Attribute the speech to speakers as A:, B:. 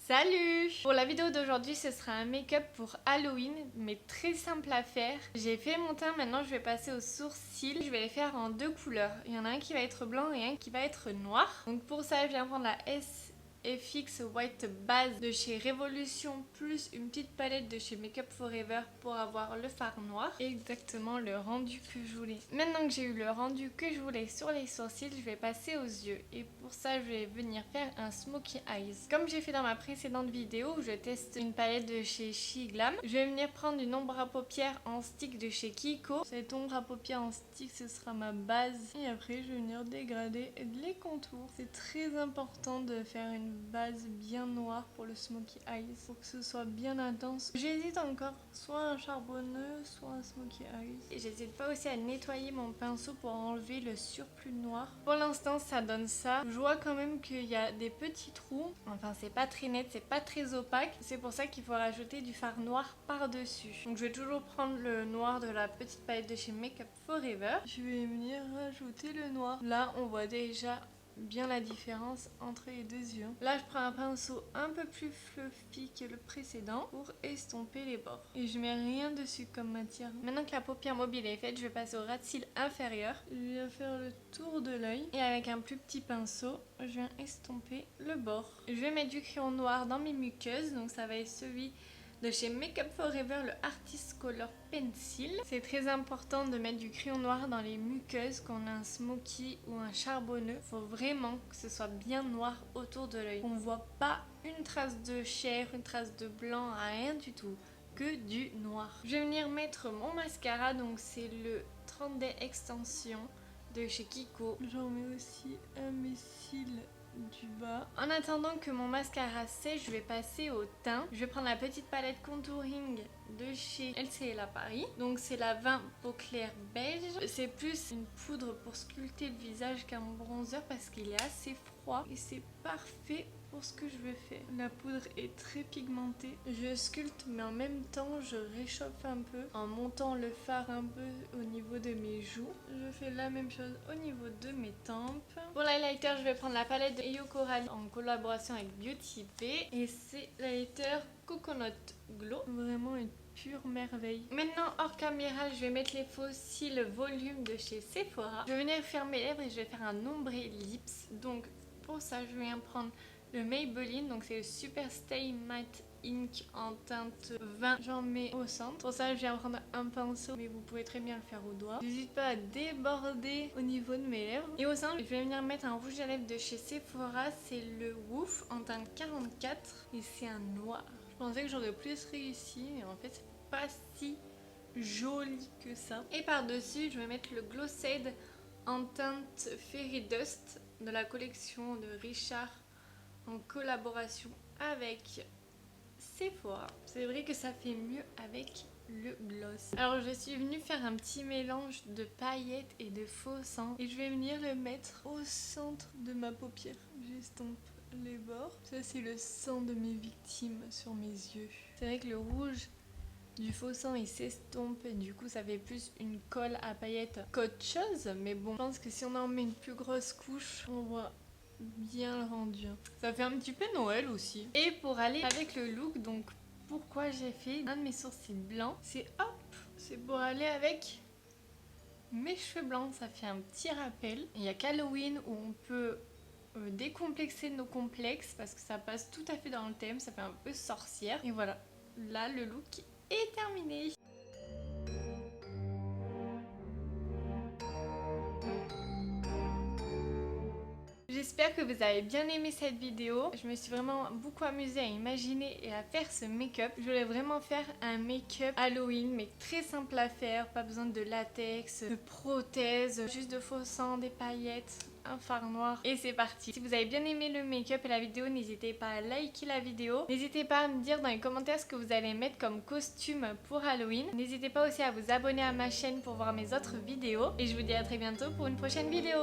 A: Salut! Pour la vidéo d'aujourd'hui, ce sera un make-up pour Halloween, mais très simple à faire. J'ai fait mon teint, maintenant je vais passer aux sourcils. Je vais les faire en deux couleurs. Il y en a un qui va être blanc et un qui va être noir. Donc pour ça, je viens prendre la SFX White Base de chez Revolution plus une petite palette de chez Makeup Forever pour avoir le fard noir. Exactement le rendu que je voulais. Maintenant que j'ai eu le rendu que je voulais sur les sourcils, je vais passer aux yeux. Et pour ça, je vais venir faire un Smokey Eyes. Comme j'ai fait dans ma précédente vidéo où je teste une palette de chez She Glam, je vais venir prendre une ombre à paupières en stick de chez Kiko. Cette ombre à paupières en stick, ce sera ma base. Et après, je vais venir dégrader les contours. C'est très important de faire une base bien noire pour le Smokey Eyes pour que ce soit bien intense. J'hésite encore, soit un charbonneux, soit un Smokey Eyes. Et j'hésite pas aussi à nettoyer mon pinceau pour enlever le surplus noir. Pour l'instant, ça donne ça. Je vois quand même qu'il y a des petits trous. Enfin, c'est pas très net, c'est pas très opaque. C'est pour ça qu'il faut rajouter du fard noir par-dessus. Donc je vais toujours prendre le noir de la petite palette de chez Makeup Forever. Je vais venir rajouter le noir. Là, on voit déjà bien la différence entre les deux yeux. Là, je prends un pinceau un peu plus fluffy que le précédent pour estomper les bords. Et je mets rien dessus comme matière. Maintenant que la paupière mobile est faite, je vais passer au ras de cils inférieur. Je viens faire le tour de l'œil et avec un plus petit pinceau, je viens estomper le bord. Je vais mettre du crayon noir dans mes muqueuses, donc ça va être celui de chez Makeup Forever, le Artist Color Pencil. C'est très important de mettre du crayon noir dans les muqueuses quand on a un smoky ou un charbonneux. Faut vraiment que ce soit bien noir autour de l'œil. On voit pas une trace de chair, une trace de blanc, rien du tout. Que du noir. Je vais venir mettre mon mascara, donc c'est le 30 Day Extension de chez Kiko. J'en mets aussi à mes cils du bas. En attendant que mon mascara sèche, je vais passer au teint. Je vais prendre la petite palette contouring de chez LCL à Paris. Donc c'est la 20 peau claire beige. C'est plus une poudre pour sculpter le visage qu'un bronzer parce qu'il est assez froid et c'est parfait pour ce que je veux faire. La poudre est très pigmentée. Je sculpte mais en même temps je réchauffe un peu en montant le fard un peu au niveau de mes joues. Je fais la même chose au niveau de mes tempes. Pour l'highlighter, je vais prendre la palette de Eyo Coralie en collaboration avec Beauty Bay et c'est l'highlighter Coconut Glow. Vraiment une pure merveille. Maintenant hors caméra, je vais mettre les faux cils volume de chez Sephora. Je vais venir faire mes lèvres et je vais faire un ombre lips. Donc pour ça, je viens prendre le Maybelline, donc c'est le Super Stay Matte Ink en teinte 20. J'en mets au centre. Pour ça, je viens prendre un pinceau, mais vous pouvez très bien le faire au doigt. N'hésite pas à déborder au niveau de mes lèvres. Et au centre, je vais venir mettre un rouge à lèvres de chez Sephora. C'est le Woof en teinte 44 et c'est un noir. Je pensais que j'aurais plus réussi, mais en fait, c'est pas si joli que ça. Et par-dessus, je vais mettre le Glossade en teinte Fairy Dust de la collection de Richard en collaboration avec Sephora. C'est vrai que ça fait mieux avec le gloss. Alors je suis venue faire un petit mélange de paillettes et de faux sang et je vais venir le mettre au centre de ma paupière. J'estompe les bords. Ça c'est le sang de mes victimes sur mes yeux. C'est vrai que le rouge du faux sang il s'estompe et du coup ça fait plus une colle à paillettes qu'autre chose, mais bon, je pense que si on en met une plus grosse couche, on voit bien le rendu. Ça fait un petit peu Noël aussi. Et pour aller avec le look, donc pourquoi j'ai fait un de mes sourcils blancs, c'est pour aller avec mes cheveux blancs. Ça fait un petit rappel. Il n'y a qu'Halloween où on peut décomplexer nos complexes parce que ça passe tout à fait dans le thème. Ça fait un peu sorcière. Et voilà, là le look est terminé. J'espère que vous avez bien aimé cette vidéo. Je me suis vraiment beaucoup amusée à imaginer et à faire ce make-up. Je voulais vraiment faire un make-up Halloween, mais très simple à faire. Pas besoin de latex, de prothèses, juste de faux sang, des paillettes, un fard noir et c'est parti. Si vous avez bien aimé le make-up et la vidéo, n'hésitez pas à liker la vidéo. N'hésitez pas à me dire dans les commentaires ce que vous allez mettre comme costume pour Halloween. N'hésitez pas aussi à vous abonner à ma chaîne pour voir mes autres vidéos. Et je vous dis à très bientôt pour une prochaine vidéo.